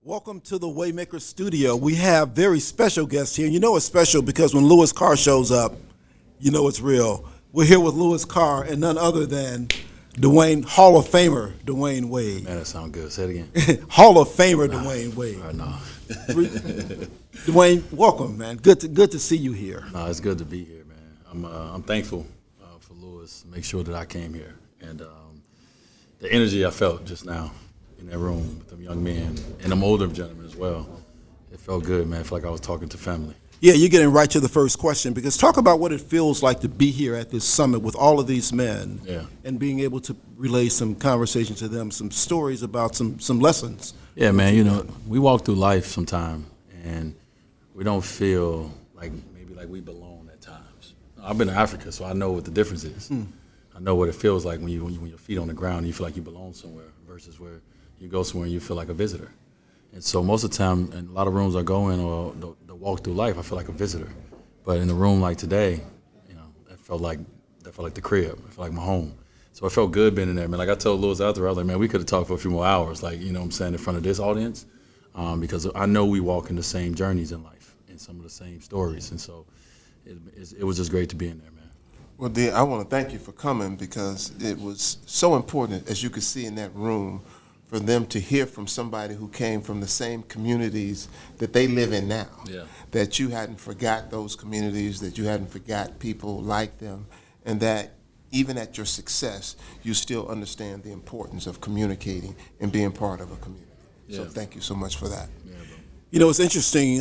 Welcome to the Waymaker studio. We have very special guests here. You know it's special because when Louis Carr shows up, you know it's real. We're here with Louis Carr and none other than Hall of Famer Dwyane Wade. Man, that sounds good. Say it again. Hall of Famer Dwyane Wade. No. Dwyane, welcome, man. Good to see you here. No, it's good to be here, man. I'm thankful for Louis. Make sure that I came here, and the energy I felt just now in that room with them young men and them older gentlemen as well. It felt good, man. I felt like I was talking to family. Yeah, you're getting right to the first question because talk about what it feels like to be here at this summit with all of these men and being able to relay some conversation to them, some stories about some lessons. Yeah, man, you know, we walk through life sometime and we don't feel like maybe like we belong at times. I've been to Africa, so I know what the difference is. I know what it feels like when your feet on the ground and you feel like you belong somewhere versus where you go somewhere and you feel like a visitor. And so most of the time, in a lot of rooms I go in or the walk through life, I feel like a visitor. But in a room like today, you know, that felt like the crib. It felt like my home. So it felt good being in there, man. Like I told Louis out there, I was like, man, we could have talked for a few more hours, like, you know what I'm saying, in front of this audience, because I know we walk in the same journeys in life and some of the same stories. And so it was just great to be in there, man. Well, dear, I want to thank you for coming because it was so important, as you could see in that room, for them to hear from somebody who came from the same communities that they live in now. Yeah. That you hadn't forgot those communities, that you hadn't forgot people like them, and that even at your success, you still understand the importance of communicating and being part of a community. Yeah. So thank you so much for that. Yeah, bro. You know, it's interesting,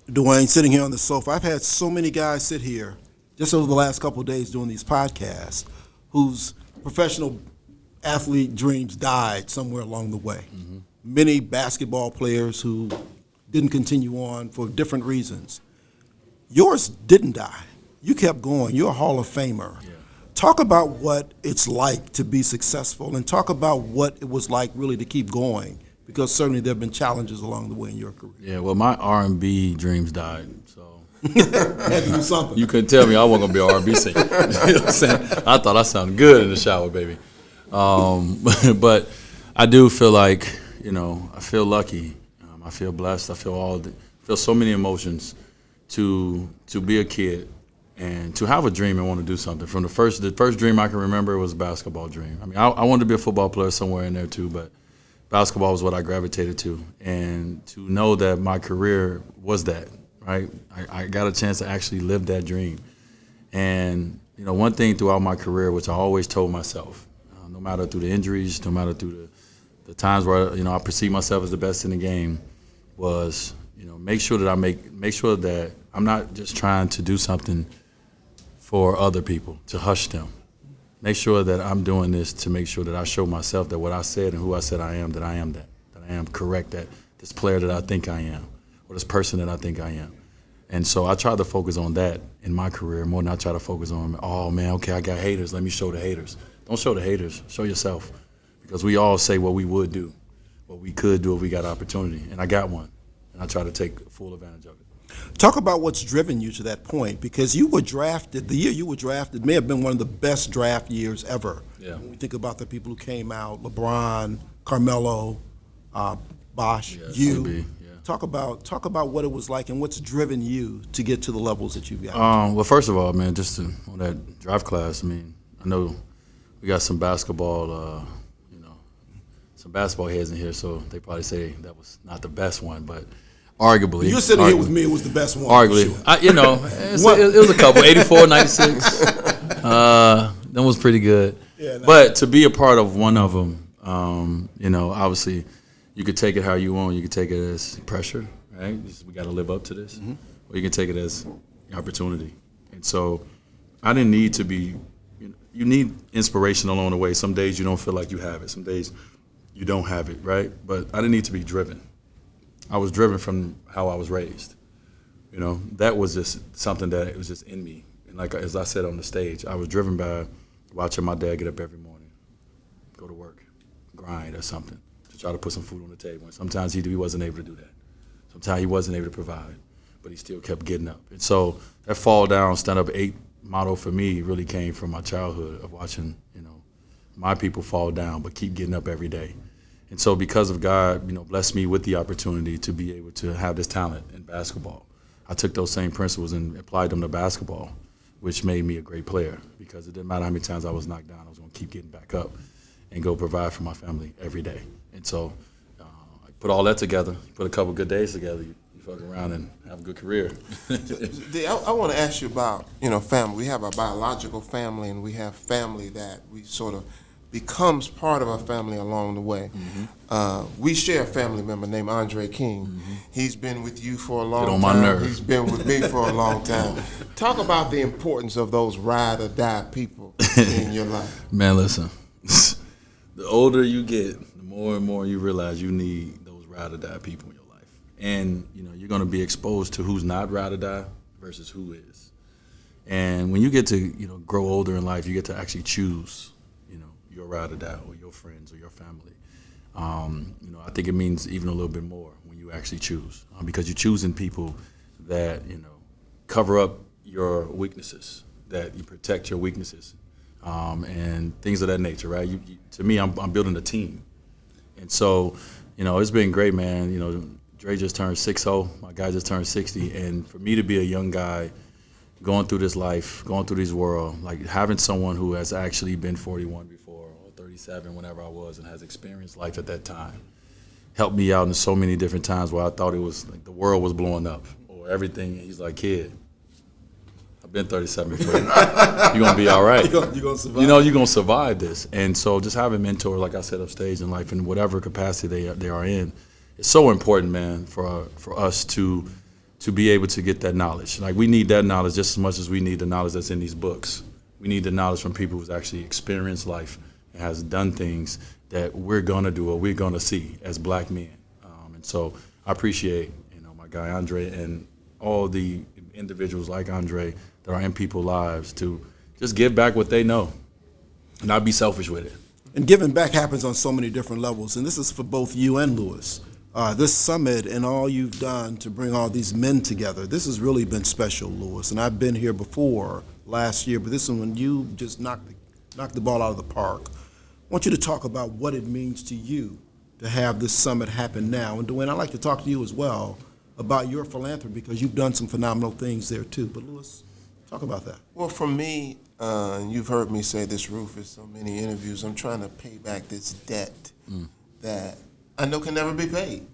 Dwyane, sitting here on the sofa. I've had so many guys sit here just over the last couple of days doing these podcasts whose professional athlete dreams died somewhere along the way. Mm-hmm. Many basketball players who didn't continue on for different reasons. Yours didn't die. You kept going. You're a Hall of Famer. Yeah. Talk about what it's like to be successful and talk about what it was like really to keep going, because certainly there have been challenges along the way in your career. Yeah, well, my R&B dreams died, so. Had to do something. You couldn't tell me I wasn't going to be an R&B singer. You know what I'm saying? I thought I sounded good in the shower, baby. But I do feel like, you know, I feel lucky. I feel blessed. I feel so many emotions to be a kid and to have a dream and want to do something. From the first dream I can remember was a basketball dream. I mean, I wanted to be a football player somewhere in there too, but basketball was what I gravitated to. And to know that my career was that, right? I got a chance to actually live that dream. And, you know, one thing throughout my career, which I always told myself, no matter through the injuries, no matter through the times where, you know, I perceive myself as the best in the game, was, you know, make sure that I'm not just trying to do something for other people, to hush them. Make sure that I'm doing this to make sure that I show myself that what I said and who I said I am, that I am that I am correct, that this player that I think I am, or this person that I think I am. And so I try to focus on that in my career more than I try to focus on, oh man, okay, I got haters, let me show the haters. Don't show the haters, show yourself. Because we all say what we would do, what we could do if we got opportunity. And I got one, and I try to take full advantage of it. Talk about what's driven you to that point, because you were drafted, the year you were drafted may have been one of the best draft years ever. Yeah. When we think about the people who came out, LeBron, Carmelo, Bosh, you. Yeah. Talk about what it was like and what's driven you to get to the levels that you've got. Well, first of all, man, just on that draft class, I mean, I know we got some basketball, some basketball heads in here, so they probably say that was not the best one, but arguably. You're sitting here with me, it was the best one. Arguably. Sure. It was a couple, 84, 96. That was pretty good. Yeah, but to be a part of one of them, obviously you could take it how you want. You could take it as pressure, right? We got to live up to this. Mm-hmm. Or you can take it as opportunity. And so I didn't need to be, you need inspiration along the way. Some days you don't feel like you have it. Some days you don't have it, right? But I didn't need to be driven. I was driven from how I was raised. That was just something that it was just in me. And like, as I said on the stage, I was driven by watching my dad get up every morning, go to work, grind or something to try to put some food on the table. And sometimes he wasn't able to do that. Sometimes he wasn't able to provide, but he still kept getting up. And so that fall down, stand up 8 motto for me really came from my childhood of watching, my people fall down, but keep getting up every day. And so because of God, blessed me with the opportunity to be able to have this talent in basketball, I took those same principles and applied them to basketball, which made me a great player because it didn't matter how many times I was knocked down, I was going to keep getting back up and go provide for my family every day. And so I put all that together, put a couple good days together, you fuck around and have a good career. I want to ask you about, family. We have a biological family, and we have family that we sort of becomes part of our family along the way. Mm-hmm. We share a family member named Andre King. Mm-hmm. He's been with you for a long time. My nerve. He's been with me for a long time. Talk about the importance of those ride or die people in your life. Man, listen, the older you get, the more and more you realize you need those ride or die people in your life. And you're going to be exposed to who's not ride or die versus who is. And when you get to grow older in life, you get to actually choose your ride or die, or your friends, or your family. I think it means even a little bit more when you actually choose, because you're choosing people that cover up your weaknesses, that you protect your weaknesses, and things of that nature, right? To me, I'm building a team, and so it's been great, man. Dre just turned 60, my guy just turned 60, and for me to be a young guy going through this life, going through this world, like having someone who has actually been 41 before, or 37, whenever I was, and has experienced life at that time, helped me out in so many different times where I thought it was like the world was blowing up or everything. He's like, kid, I've been 37 before. You're going to be all right. You're going to survive. You're going to survive this. And so just having mentors, like I said, upstage in life in whatever capacity they are in, it's so important, man, for us to be able to get that knowledge. Like, we need that knowledge just as much as we need the knowledge that's in these books. We need the knowledge from people who's actually experienced life and has done things that we're going to do or we're going to see as black men. And so I appreciate, my guy Andre and all the individuals like Andre that are in people's lives to just give back what they know and not be selfish with it. And giving back happens on so many different levels, and this is for both you and Lewis. This summit and all you've done to bring all these men together, this has really been special, Lewis. And I've been here before last year, but this is when you just knocked the ball out of the park. I want you to talk about what it means to you to have this summit happen now. And Dwyane, I'd like to talk to you as well about your philanthropy, because you've done some phenomenal things there too. But Lewis, talk about that. Well, for me, you've heard me say this, Rufus, so many interviews, I'm trying to pay back this debt that I know can never be paid.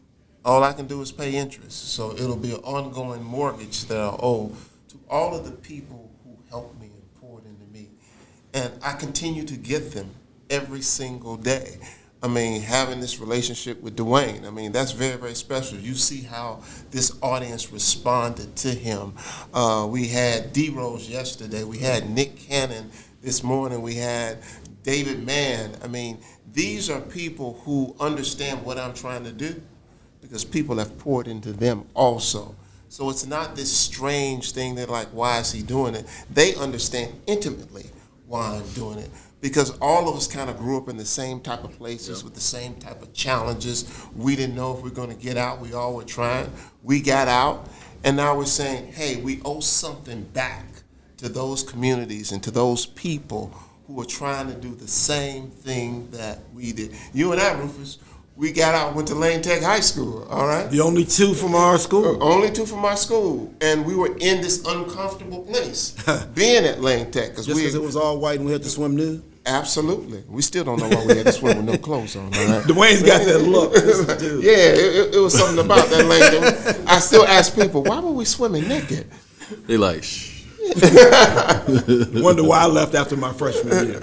All I can do is pay interest. So it'll be an ongoing mortgage that I owe to all of the people who helped me and poured into me. And I continue to get them every single day. I mean, having this relationship with Dwyane, that's very, very special. You see how this audience responded to him. We had D-Rose yesterday. We had Nick Cannon this morning. We had David Mann. These are people who understand what I'm trying to do because people have poured into them also. So it's not this strange thing that, like, why is he doing it? They understand intimately why I'm doing it, because all of us kind of grew up in the same type of places with the same type of challenges. We didn't know if we were going to get out. We all were trying. We got out, and now we're saying, hey, we owe something back to those communities and to those people who are trying to do the same thing that we did. You and I, Rufus, we got out, went to Lane Tech High School, all right? The only two from our school. Only two from our school. And we were in this uncomfortable place, being at Lane Tech. Just because it was all white and we had to swim nude? Absolutely. We still don't know why we had to swim with no clothes on, all right? Dwyane's got that look. Yeah, it was something about that Lane. I still ask people, why were we swimming naked? They like, shh. Wonder why I left after my freshman year.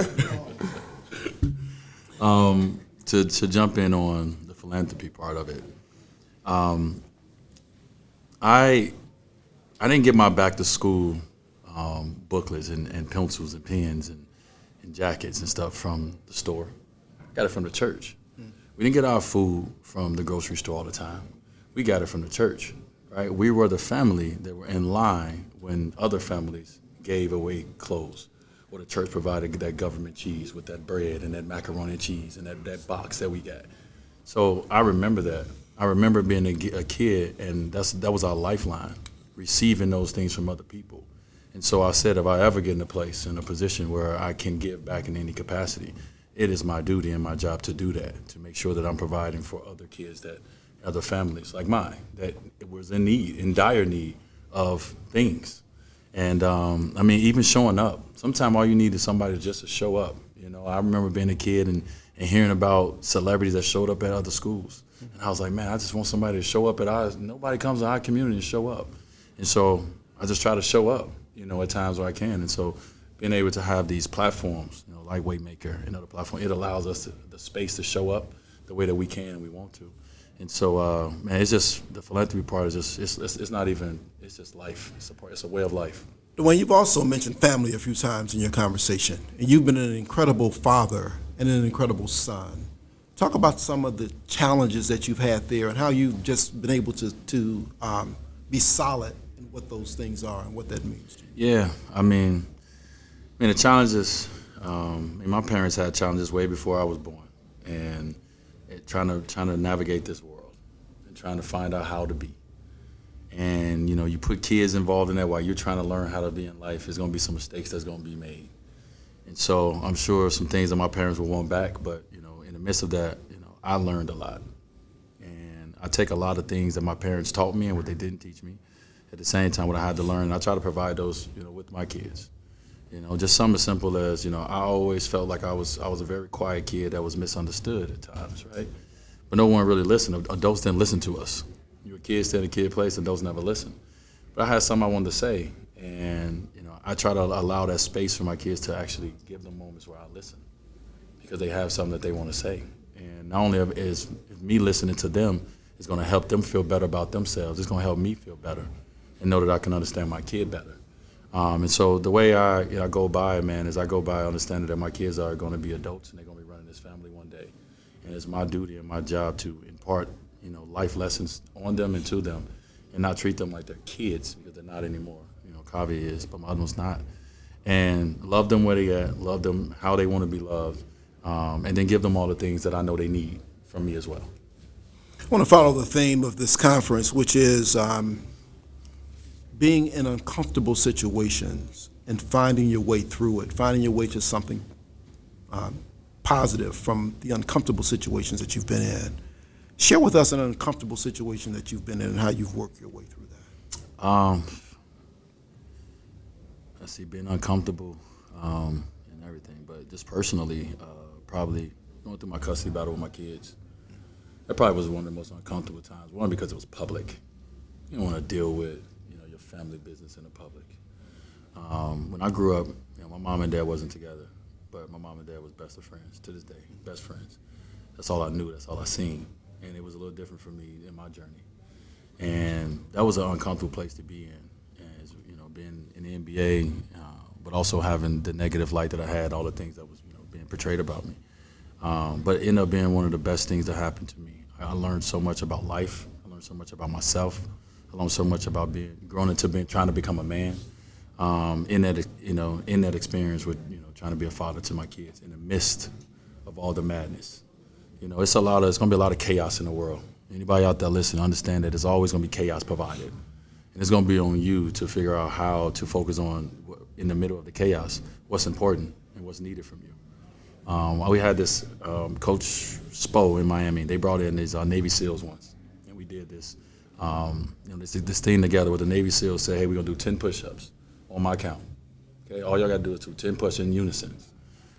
To jump in on the philanthropy part of it, I didn't get my back to school booklets and pencils and pens and jackets and stuff from the store. I got it from the church. We didn't get our food from the grocery store all the time. We got it from the church, right? We were the family that were in line when other families gave away clothes, or the church provided that government cheese with that bread and that macaroni and cheese and that box that we got. So I remember that. I remember being a kid, and that was our lifeline, receiving those things from other people. And so I said, if I ever get in a position where I can give back in any capacity, it is my duty and my job to do that, to make sure that I'm providing for other kids, that other families like mine, that was in dire need of things. And I mean, even showing up. Sometimes all you need is somebody just to show up. You know, I remember being a kid and hearing about celebrities that showed up at other schools. And I was like, man, I just want somebody to show up at ours. Nobody comes to our community and show up. And so I just try to show up, you know, at times where I can. And so being able to have these platforms, you know, like Waymaker and other platforms, it allows us the space to show up the way that we can and we want to. And so, man, it's just, the philanthropy part is just, it's not even, it's just life. It's a way of life. Dwyane, you've also mentioned family a few times in your conversation, and you've been an incredible father and an incredible son. Talk about some of the challenges that you've had there and how you've just been able to be solid in what those things are and what that means to you. Yeah, I mean the challenges, my parents had challenges way before I was born, and trying to navigate this world and trying to find out how to be. And, you know, you put kids involved in that while you're trying to learn how to be in life, there's going to be some mistakes that's going to be made. And so I'm sure some things that my parents will want back, but, you know, in the midst of that, you know, I learned a lot. And I take a lot of things that my parents taught me and what they didn't teach me. At the same time, what I had to learn, I try to provide those, you know, with my kids. You know, just something as simple as, you know, I always felt like I was a very quiet kid that was misunderstood at times, right? But no one really listened. Adults didn't listen to us. You were kids stay in a kid place, and adults never listen. But I had something I wanted to say, and, you know, I try to allow that space for my kids to actually give them moments where I listen, because they have something that they want to say. And not only is me listening to them is going to help them feel better about themselves, it's going to help me feel better and know that I can understand my kid better. And so the way I go by it, man, is I go by understanding that my kids are going to be adults and they're going to be running this family one day. And it's my duty and my job to impart, you know, life lessons on them and to them, and not treat them like they're kids, because they're not anymore. You know, Kavi is, but my other one's not. And love them where they at, love them how they want to be loved, and then give them all the things that I know they need from me as well. I want to follow the theme of this conference, which is being in uncomfortable situations and finding your way through it, finding your way to something positive from the uncomfortable situations that you've been in. Share with us an uncomfortable situation that you've been in and how you've worked your way through that. Let's see, being uncomfortable and everything, but just personally, probably going through my custody battle with my kids. That probably was one of the most uncomfortable times. One, because it was public. You don't want to deal with, you know, your family business in the public. When I grew up, you know, my mom and dad wasn't together, but my mom and dad was best of friends to this day, best friends. That's all I knew, that's all I seen. And it was a little different for me in my journey. And that was an uncomfortable place to be in, as, you know, being in the NBA, but also having the negative light that I had, all the things that was, you know, being portrayed about me. But it ended up being one of the best things that happened to me. I learned so much about life. I learned so much about myself. I learned so much about growing into trying to become a man. In that experience with, you know, trying to be a father to my kids in the midst of all the madness. You know, it's going to be a lot of chaos in the world. Anybody out there listening, understand that there's always going to be chaos provided. And it's going to be on you to figure out how to focus on, in the middle of the chaos, what's important and what's needed from you. We had this Coach Spo in Miami. They brought in these Navy SEALs once, and we did this, this thing together with the Navy SEALs. Say, hey, we're going to do 10 push-ups on my count. Okay, all y'all got to do is do 10 push-ups in unison.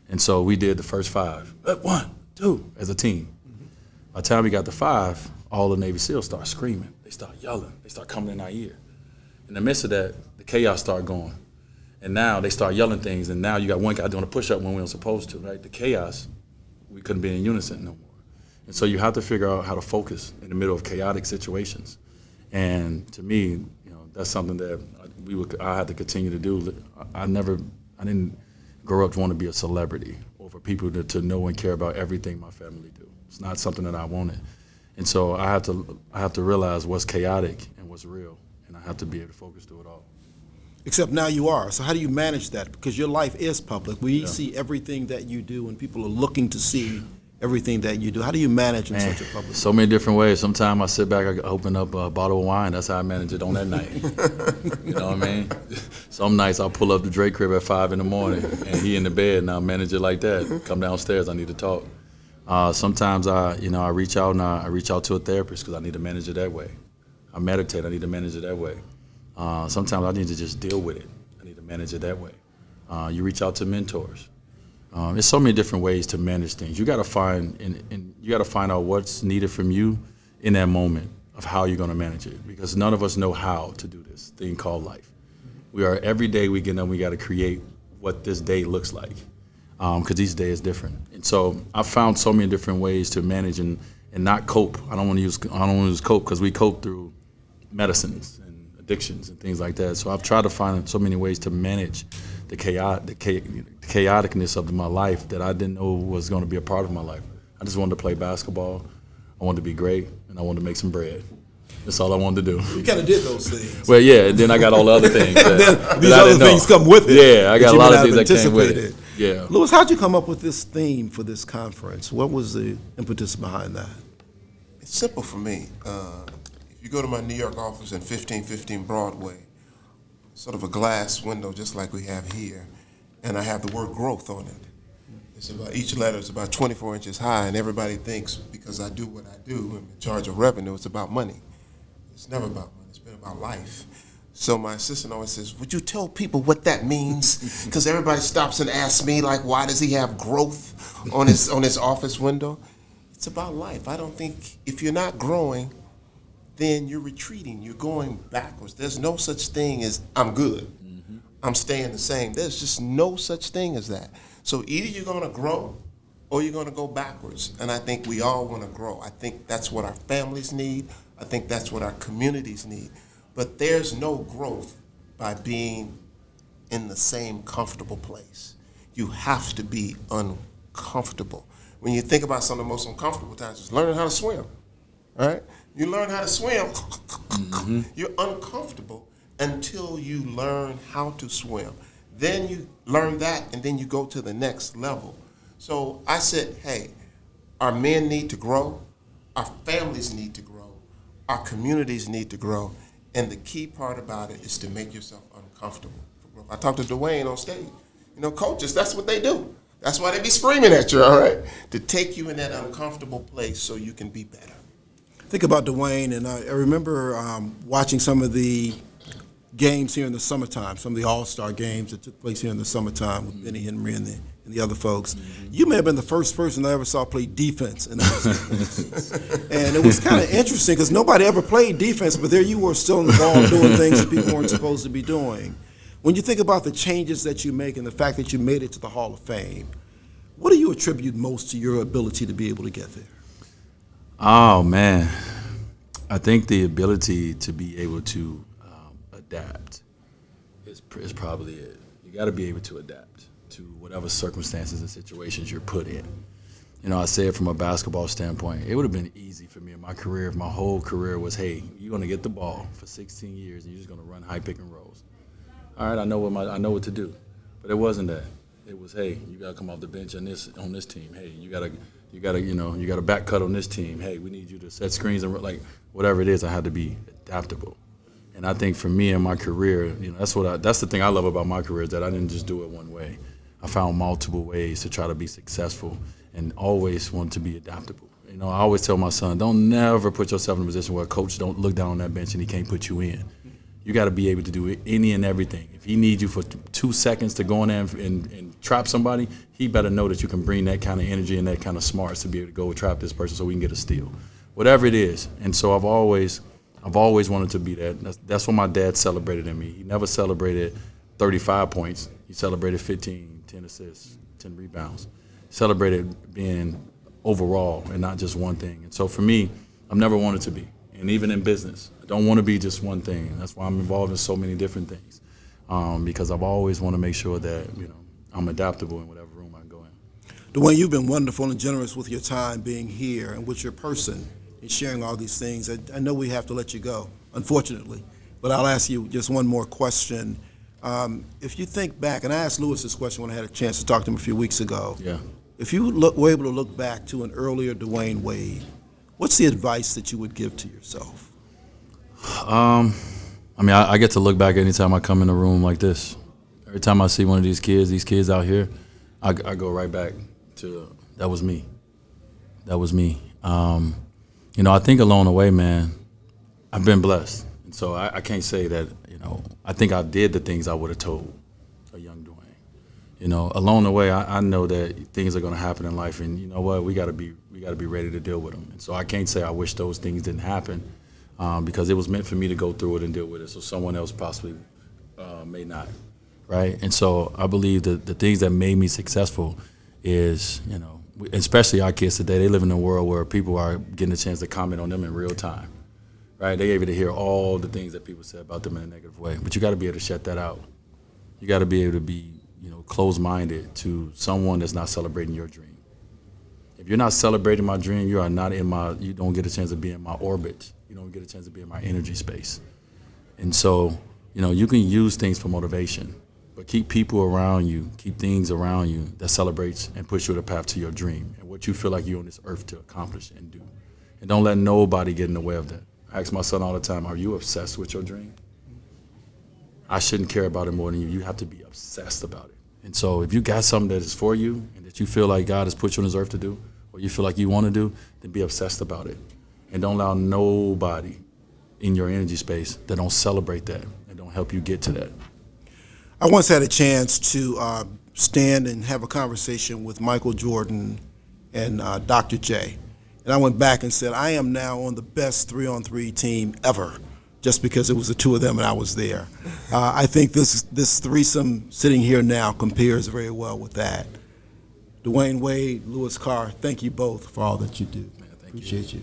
And so we did the first 5. 1, 2, as a team. By the time we got to 5, all the Navy SEALs start screaming. They start yelling. They start coming in our ear. In the midst of that, the chaos started going. And now they start yelling things, and now you got one guy doing a push-up when we weren't supposed to, right? The chaos, we couldn't be in unison no more. And so you have to figure out how to focus in the middle of chaotic situations. And to me, you know, that's something that I had to continue to do. I didn't grow up to want to be a celebrity or for people to know and care about everything my family do. It's not something that I wanted. And so I have to realize what's chaotic and what's real, and I have to be able to focus through it all. Except now you are. So how do you manage that? Because your life is public. We see everything that you do, and people are looking to see everything that you do? How do you manage in such a public? So many different ways. Sometimes I sit back, I open up a bottle of wine. That's how I manage it on that night. You know what I mean? Some nights I'll pull up the Drake crib at 5 in the morning, and he in the bed, and I'll manage it like that. Come downstairs, I need to talk. Sometimes I reach out to a therapist because I need to manage it that way. I meditate, I need to manage it that way. Sometimes I need to just deal with it. I need to manage it that way. You reach out to mentors. There's so many different ways to manage things. You got to find and you got to find out what's needed from you in that moment of how you're going to manage it, because none of us know how to do this thing called life. Every day we get up, we got to create what this day looks like, because each day is different. And so I found so many different ways to manage and not cope. I don't want to use cope, because we cope through medicines and addictions and things like that. So I've tried to find so many ways to manage the chaoticness of my life that I didn't know was going to be a part of my life. I just wanted to play basketball. I wanted to be great, and I wanted to make some bread. That's all I wanted to do. You kind of did those things. Well, yeah, and then I got all the other things. These other things come with it. Yeah, I got a lot of things that came with it. Yeah. Louis, how'd you come up with this theme for this conference? What was the impetus behind that? It's simple for me. If you go to my New York office in 1515 Broadway, sort of a glass window just like we have here, and I have the word growth on it. It's about, each letter is about 24 inches high, and everybody thinks because I do what I do, I'm in charge of revenue, it's about money. It's never about money, it's been about life. So my assistant always says, would you tell people what that means? Because everybody stops and asks me, like, why does he have growth on his office window? It's about life. I don't think, if you're not growing, then you're retreating, you're going backwards. There's no such thing as I'm good, I'm staying the same. There's just no such thing as that. So either you're gonna grow or you're gonna go backwards. And I think we all wanna grow. I think that's what our families need. I think that's what our communities need. But there's no growth by being in the same comfortable place. You have to be uncomfortable. When you think about some of the most uncomfortable times, is learning how to swim, all right? You learn how to swim, you're uncomfortable until you learn how to swim. Then you learn that, and then you go to the next level. So I said, hey, our men need to grow, our families need to grow, our communities need to grow, and the key part about it is to make yourself uncomfortable for growth. I talked to Dwyane on stage. You know, coaches, that's what they do. That's why they be screaming at you, all right? To take you in that uncomfortable place so you can be better. Think about Dwyane, and I remember watching some of the games here in the summertime, some of the all-star games that took place here in the summertime with Benny Henry and the other folks. You may have been the first person I ever saw play defense in those games. And it was kind of interesting because nobody ever played defense, but there you were still involved doing things that people weren't supposed to be doing. When you think about the changes that you make and the fact that you made it to the Hall of Fame, what do you attribute most to your ability to be able to get there? Oh, man. I think the ability to be able to adapt is probably it. You got to be able to adapt to whatever circumstances and situations you're put in. You know, I say it from a basketball standpoint. It would have been easy for me in my career if my whole career was, hey, you're going to get the ball for 16 years and you're just going to run high pick and rolls. All right, I know what to do. But it wasn't that. It was, hey, you got to come off the bench on this team. Hey, you got to back cut on this team. Hey, we need you to set screens and like whatever it is. I had to be adaptable. And I think for me in my career, you know, that's the thing I love about my career is that I didn't just do it one way. I found multiple ways to try to be successful and always want to be adaptable. You know, I always tell my son, don't never put yourself in a position where a coach don't look down on that bench and he can't put you in. You got to be able to do any and everything. If he needs you for 2 seconds to go in there and trap somebody, he better know that you can bring that kind of energy and that kind of smarts to be able to go trap this person so we can get a steal. Whatever it is. And so I've always wanted to be that. That's what my dad celebrated in me. He never celebrated 35 points. He celebrated 15, 10 assists, 10 rebounds. Celebrated being overall and not just one thing. And so for me, I've never wanted to be. And even in business, I don't want to be just one thing. That's why I'm involved in so many different things. Because I've always want to make sure that, you know, I'm adaptable in whatever room I go in. Dwyane, you've been wonderful and generous with your time being here and with your person and sharing all these things. I know we have to let you go, unfortunately, but I'll ask you just one more question. If you think back, and I asked Louis this question when I had a chance to talk to him a few weeks ago. Yeah. If you were able to look back to an earlier Dwyane Wade, what's the advice that you would give to yourself? I mean, I get to look back anytime I come in a room like this. Every time I see one of these kids out here, I go right back to that was me. That was me. You know, I think along the way, man, I've been blessed. And so I can't say that, you know, I think I did the things I would have told a young Dwyane. You know, along the way, I know that things are going to happen in life, and you know what, we got to be ready to deal with them. And so I can't say I wish those things didn't happen, because it was meant for me to go through it and deal with it. So someone else possibly may not, right? And so I believe that the things that made me successful is, you know, especially our kids today, they live in a world where people are getting a chance to comment on them in real time, right? They're able to hear all the things that people say about them in a negative way, but you got to be able to shut that out. You got to be able to be, you know, closed-minded to someone that's not celebrating your dream. If you're not celebrating my dream, you don't get a chance to be in my orbit. You don't get a chance to be in my energy space. And so, you know, you can use things for motivation, but keep people around you, keep things around you that celebrates and push you on the path to your dream and what you feel like you're on this earth to accomplish and do. And don't let nobody get in the way of that. I ask my son all the time, are you obsessed with your dream? I shouldn't care about it more than you. You have to be obsessed about it. And so if you got something that is for you and that you feel like God has put you on this earth to do, or you feel like you want to do, then be obsessed about it. And don't allow nobody in your energy space that don't celebrate that and don't help you get to that. I once had a chance to stand and have a conversation with Michael Jordan and Dr. J. And I went back and said, I am now on the best 3-on-3 team ever, just because it was the two of them and I was there. I think this threesome sitting here now compares very well with that. Dwyane Wade, Louis Carr, thank you both for all that you do. Man, thank Appreciate you.